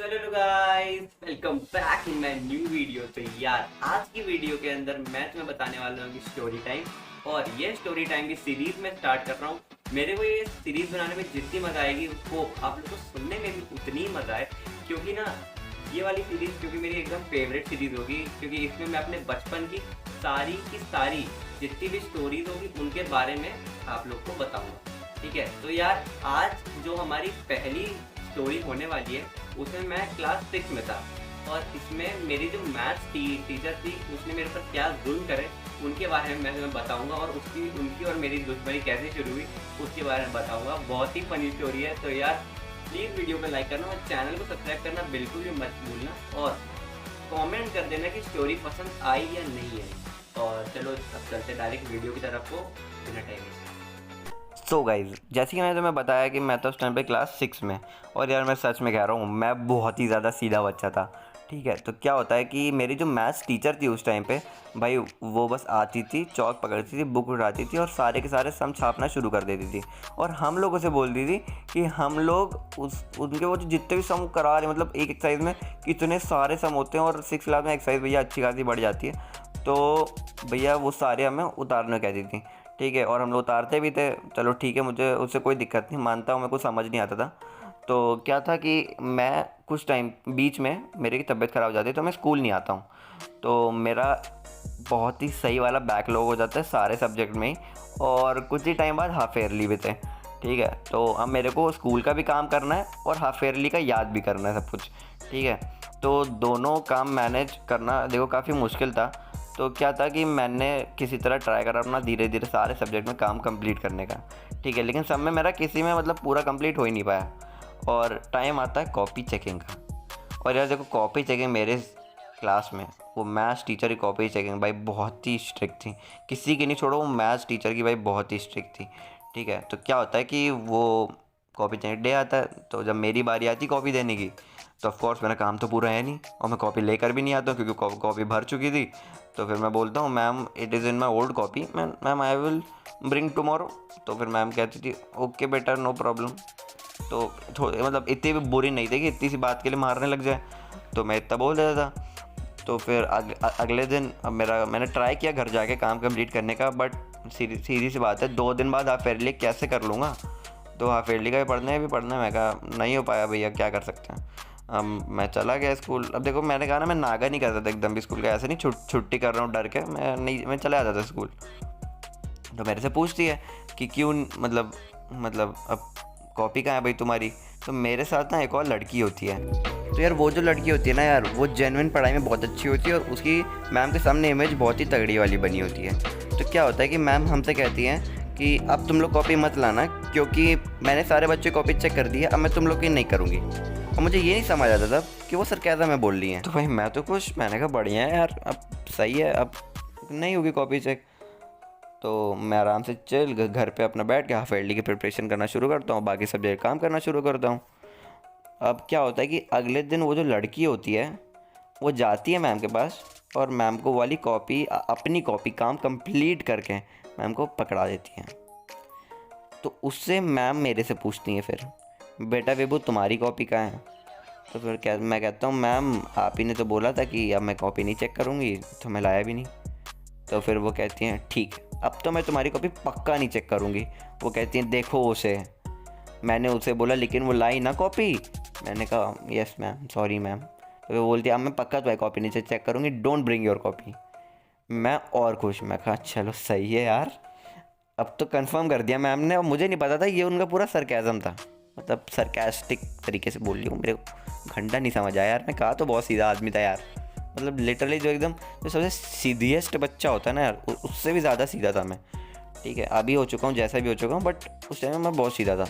चलो guys, welcome back in my new video. तो यार, आज की वीडियो के अंदर मैं तुम्हें बताने वाला हूँ कि स्टोरी टाइम। और ये स्टोरी टाइम की सीरीज में स्टार्ट कर रहा हूँ। मेरे को ये सीरीज बनाने में जितनी मजा आएगी वो आप लोग को सुनने में भी उतनी ही मजा है। क्योंकि ना, ये वाली सीरीज क्योंकि मेरी एकदम फेवरेट सीरीज होगी, क्योंकि इसमें मैं अपने बचपन की सारी जितनी भी स्टोरीज होगी उनके बारे में आप लोग को बताऊंगा। ठीक है, तो यार आज जो हमारी पहली स्टोरी होने वाली है उसमें मैं क्लास 6 में था। और इसमें मेरी जो मैथ्स टीचर थी उसने मेरे ऊपर क्या जुल्म करे उनके बारे में मैं तुम्हें बताऊंगा। और उनकी और मेरी दुश्मनी कैसे शुरू हुई उसके बारे में बताऊंगा। बहुत ही फनी स्टोरी है। तो यार प्लीज़ वीडियो को लाइक करना और चैनल को सब्सक्राइब करना बिल्कुल भी मत भूलना। और कमेंट कर देना कि स्टोरी पसंद आई या नहीं आई। और चलो अब चलते डायरेक्ट वीडियो की तरफ को बिना टाइम वेस्ट। सो गाइज, जैसे कि मैंने तुम्हें बताया कि मैं तो उस टाइम पे क्लास 6 में। और यार मैं सच में कह रहा हूँ, मैं बहुत ही ज़्यादा सीधा बच्चा था। ठीक है, तो क्या होता है कि मेरी जो मैथ्स टीचर थी उस टाइम पे, भाई वो बस आती थी, चौक पकड़ती थी, बुक उठाती थी और सारे के सारे सम छापना शुरू कर देती थी। और हम लोगों से बोलती थी कि हम लोग उनके वो जो जितने भी सम करा रहे, मतलब एक एक्सरसाइज में कितने सारे सम होते हैं। और 6 क्लास में एक्सरसाइज भैया अच्छी खासी बढ़ जाती है, तो भैया वो सारे हमें उतारने कहती थी। ठीक है, और हम लोग उतारते भी थे। चलो ठीक है, मुझे उससे कोई दिक्कत नहीं, मानता हूँ, मेरे को समझ नहीं आता था। तो क्या था कि मैं कुछ टाइम बीच में मेरी की तबीयत ख़राब हो जाती है, तो मैं स्कूल नहीं आता हूँ। तो मेरा बहुत ही सही वाला बैकलॉग हो जाता है सारे सब्जेक्ट में ही। और कुछ ही टाइम बाद हाफ ईयरली भी थे। ठीक है, तो अब मेरे को स्कूल का भी काम करना है और हाफ ईयरली का याद भी करना है सब कुछ। ठीक है, तो दोनों काम मैनेज करना देखो काफ़ी मुश्किल था। तो क्या था कि मैंने किसी तरह ट्राई करा अपना धीरे धीरे सारे सब्जेक्ट में काम कंप्लीट करने का। ठीक है, लेकिन सब में मेरा किसी में मतलब पूरा कंप्लीट हो ही नहीं पाया। और टाइम आता है कॉपी चेकिंग का। और यार देखो, कॉपी चेकिंग मेरे क्लास में वो मैथ्स टीचर की कॉपी चेकिंग भाई बहुत ही स्ट्रिक्ट थी। किसी की नहीं छोड़ो, वो मैथ्स टीचर की भाई बहुत ही स्ट्रिक्ट थी। ठीक है, तो क्या होता है कि वो कॉपी चेकिंग डे आता है, तो जब मेरी बारी आती कॉपी देने की, तो ऑफकोर्स मेरा काम तो पूरा है नहीं और मैं कॉपी लेकर भी नहीं आता हूँ क्योंकि कॉपी भर चुकी थी। तो फिर मैं बोलता हूँ, ma'am it is in my old copy, ma'am I will bring tomorrow. तो फिर मैम कहती थी ओके बेटा, नो प्रॉब्लम। तो थोड़ी मतलब इतनी भी बुरी नहीं थी कि इतनी सी बात के लिए मारने लग जाए, तो मैं इतना बोल देता था। तो फिर अगले दिन अब मैंने ट्राई किया घर जाके काम कंप्लीट करने का, बट सीधी सी बात है 2 दिन बाद हाफ ईयरली कैसे कर लूँगा। तो हाफ ईयरली का भी पढ़ना है, मैं कहा नहीं हो पाया भैया, क्या कर सकते हैं। अब मैं चला गया स्कूल। अब देखो, मैंने कहा ना, मैं नागा नहीं करता था एकदम भी स्कूल का, ऐसे नहीं छुट्टी कर रहा हूँ डर के, मैं चला जाता था स्कूल। तो मेरे से पूछती है कि क्यों, मतलब अब कॉपी कहाँ है भाई तुम्हारी। तो मेरे साथ ना एक और लड़की होती है। तो यार वो जो लड़की होती है ना यार, वो जेन्युइन पढ़ाई में बहुत अच्छी होती है और उसकी मैम के सामने इमेज बहुत ही तगड़ी वाली बनी होती है। तो क्या होता है कि मैम हमसे कहती हैं कि अब तुम लोग कॉपी मत लाना, क्योंकि मैंने सारे बच्चे कॉपी चेक कर दी है, अब मैं तुम लोग की नहीं करूँगी। और मुझे ये नहीं समझ आता था कि वो सरकैज़म में बोल रही हैं। तो भाई मैं तो खुश, मैंने कहा बढ़िया है यार, अब सही है, अब नहीं होगी कॉपी चेक। तो मैं आराम से चल घर पे अपना बैठ के हाफ ईयरली की प्रिपरेशन करना शुरू करता हूँ, बाकी सब्जेक्ट काम करना शुरू करता हूँ। अब क्या होता है कि अगले दिन वो जो लड़की होती है वो जाती है मैम के पास और मैम को वाली कॉपी, अपनी कॉपी काम कंप्लीट करके मैम को पकड़ा देती है। तो उससे मैम मेरे से पूछती हैं फिर, बेटा विभू तुम्हारी कॉपी कहाँ है। तो फिर मैं कहता हूँ मैम आप ही ने तो बोला था कि अब मैं कॉपी नहीं चेक करूँगी, तो मैं लाया भी नहीं। तो फिर वो कहती हैं ठीक, अब तो मैं तुम्हारी कॉपी पक्का नहीं चेक करूँगी। वो कहती हैं देखो उसे, मैंने उसे बोला लेकिन वो लाई ना कॉपी। मैंने कहा यस मैम, सॉरी मैम। तो वो बोलती है अब मैं पक्का तुम्हारी कॉपी नहीं चेक करूँगी, डोंट ब्रिंग योर कॉपी। मैं और खुश, मैं कहा चलो सही है यार, अब तो कंफर्म कर दिया मैम ने। और मुझे नहीं पता था ये उनका पूरा सरकैज़म था, मतलब सरकास्टिक तरीके से बोल रही हूँ। मेरे को घंटा नहीं समझ आया यार, मैं कहा तो बहुत सीधा आदमी था यार, मतलब लिटरली जो एकदम जो सबसे सीधिएस्ट बच्चा होता है ना यार, उससे भी ज़्यादा सीधा था मैं। ठीक है, अभी हो चुका हूँ जैसा भी हो चुका हूँ, बट उस टाइम में मैं बहुत सीधा था।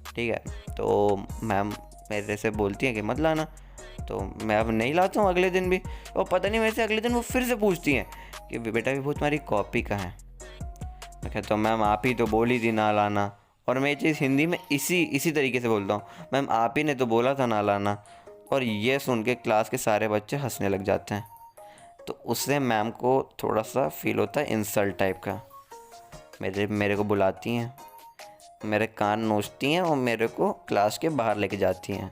ठीक है, तो मैम मेरे से बोलती हैं कि मत लाना। तो मैं अब नहीं लाता हूँ अगले दिन भी। और पता नहीं मेरे से अगले दिन वो फिर से पूछती हैं कि बेटा भी वो तुम्हारी कॉपी कहाँ है। मैं कहता हूँ मैम आप ही तो बोली थी ना लाना। और मैं ये चीज़ हिंदी में इसी तरीके से बोलता हूँ, मैम आप ही ने तो बोला था ना लाना। और ये सुन के क्लास के सारे बच्चे हंसने लग जाते हैं। तो उससे मैम को थोड़ा सा फील होता है इंसल्ट टाइप का। मेरे को बुलाती हैं, मेरे कान नोचती हैं और मेरे को क्लास के बाहर लेके जाती हैं।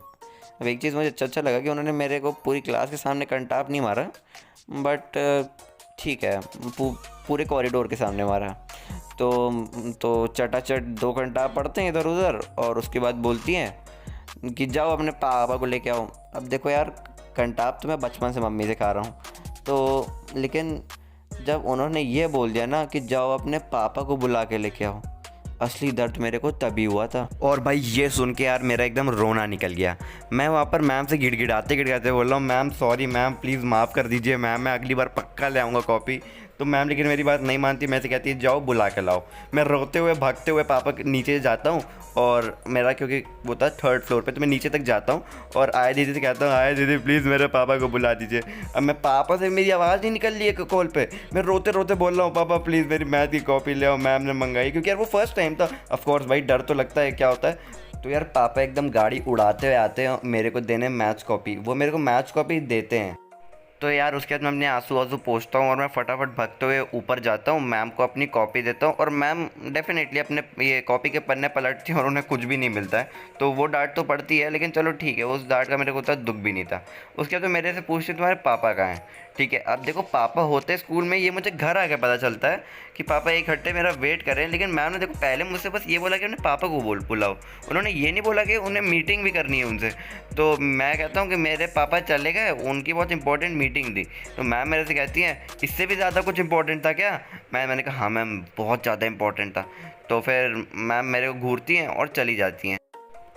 अब एक चीज़ मुझे अच्छा लगा कि उन्होंने मेरे को पूरी क्लास के सामने कंटाप नहीं मारा, बट ठीक है, पूरे कॉरिडोर के सामने मारा। तो चटाचट 2 घंटा पढ़ते हैं इधर उधर, और उसके बाद बोलती हैं कि जाओ अपने पापा को लेके आओ। अब देखो यार, कंटाप तो मैं बचपन से मम्मी से खा रहा हूँ, तो लेकिन जब उन्होंने ये बोल दिया ना कि जाओ अपने पापा को बुला के लेके आओ, असली दर्द मेरे को तभी हुआ था। और भाई ये सुन के यार मेरा एकदम रोना निकल गया। मैं वहाँ पर मैम से गिड़गिड़ाते बोल रहा हूँ, मैम सॉरी मैम, प्लीज़ माफ़ कर दीजिए मैम, मैं अगली बार पक्का ले आऊँगा कॉपी। तो मैम लेकिन मेरी बात नहीं मानती, मैं से कहती है जाओ बुला के लाओ। मैं रोते हुए भागते हुए पापा के नीचे जाता हूँ, और मेरा क्योंकि वो था 3rd फ्लोर पे, तो मैं नीचे तक जाता हूँ और आया दीदी से कहता हूँ, आया दीदी प्लीज़ मेरे पापा को बुला दीजिए। अब मैं पापा से, मेरी आवाज़ नहीं निकल रही है कॉल पे, मैं रोते रोते बोल रहा हूँ पापा प्लीज़ मेरी मैथ की कॉपी ले आओ, मैम ने मंगाई। क्योंकि यार वो फर्स्ट टाइम था, ऑफकोर्स भाई डर तो लगता है क्या होता है। तो यार पापा एकदम गाड़ी उड़ाते हुए आते हैं मेरे को देने मैथ्स कॉपी, वो मेरे को मैथ्स कॉपी देते हैं। तो यार उसके बाद मैं अपने आंसू पोंछता हूँ और मैं फटाफट भागते हुए ऊपर जाता हूँ, मैम को अपनी कॉपी देता हूँ, और मैम डेफिनेटली अपने ये कॉपी के पन्ने पलटती हैं और उन्हें कुछ भी नहीं मिलता है। तो वो डांट तो पड़ती है, लेकिन चलो ठीक है, उस डांट का मेरे को उतना दुख भी नहीं था। उसके बाद तो मेरे से पूछते तुम्हारे पापा कहाँ हैं। ठीक है, अब देखो पापा होते स्कूल में, ये मुझे घर आके पता चलता है कि पापा 1 घंटे मेरा वेट कर रहे हैं। लेकिन मैम ने देखो पहले मुझसे बस ये बोला कि उन्हें पापा को बुलाओ, उन्होंने ये नहीं बोला कि उन्हें मीटिंग भी करनी है उनसे। तो मैं कहता हूँ कि मेरे पापा चले गए, उनकी बहुत इंपॉर्टेंट मीटिंग थी। तो मैम मेरे से कहती हैं इससे भी ज़्यादा कुछ इंपॉर्टेंट था क्या। मैंने कहा हाँ मैम बहुत ज़्यादा इंपॉर्टेंट था। तो फिर मैम मेरे को घूरती हैं और चली जाती हैं।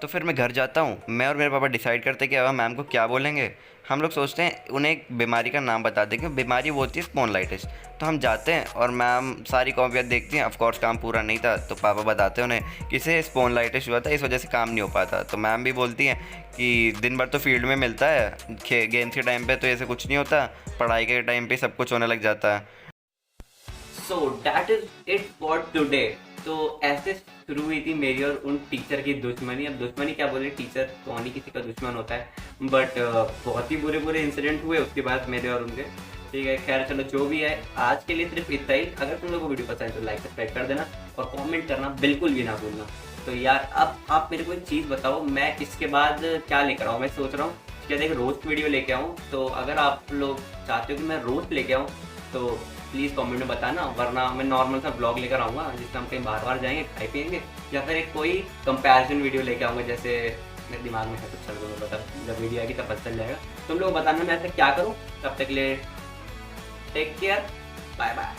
तो फिर मैं घर जाता हूँ, मैं और मेरे पापा डिसाइड करते हैं कि अब मैम को क्या बोलेंगे। हम लोग सोचते हैं उन्हें एक बीमारी का नाम बता देंगे, बीमारी वो होती है स्पॉन्डिलाइटिस। तो हम जाते हैं और मैम सारी कॉपियाँ देखती हैं, ऑफकोर्स काम पूरा नहीं था, तो पापा बताते हैं उन्हें किसे स्पॉन्डिलाइटिस हुआ था, इस वजह से काम नहीं हो पाता। तो मैम भी बोलती हैं कि दिन भर तो फील्ड में मिलता है, गेम्स के टाइम पे तो ऐसे कुछ नहीं होता, पढ़ाई के टाइम पे सब कुछ होने लग जाता है। So that is it for today. तो ऐसे शुरू हुई थी मेरी और उन टीचर की दुश्मनी। अब दुश्मनी क्या बोले, टीचर कौन ही किसी का दुश्मन होता है, बट बहुत ही बुरे बुरे इंसिडेंट हुए उसके बाद मेरे और उनके। ठीक है, खैर चलो जो भी है, आज के लिए सिर्फ इतना ही। अगर तुम लोगों को वीडियो पसंद है तो लाइक सब्सक्राइब कर देना और कमेंट करना बिल्कुल भी ना भूलना। तो यार अब आप मेरे को एक चीज़ बताओ, मैं इसके बाद क्या लेकर आऊँ। मैं सोच रहा हूँ कि एक रोस्ट वीडियो लेके आऊँ। तो अगर आप लोग चाहते हो कि मैं रोस्ट लेके आऊँ तो प्लीज़ कमेंट में बताना, वरना मैं नॉर्मल सा ब्लॉग लेकर आऊँगा जिसमें हम कहीं बाहर जाएंगे, खाए पियेंगे, या फिर एक कोई कंपैरिजन वीडियो लेके आऊँगा। जैसे मेरे दिमाग में है कुछ, चल दूँगा, मतलब जब वीडियो आएगी तब पता चल जाएगा। तुम लोग बताना मैं ऐसा क्या करूँ। तब तक ले टेक केयर, बाय बाय।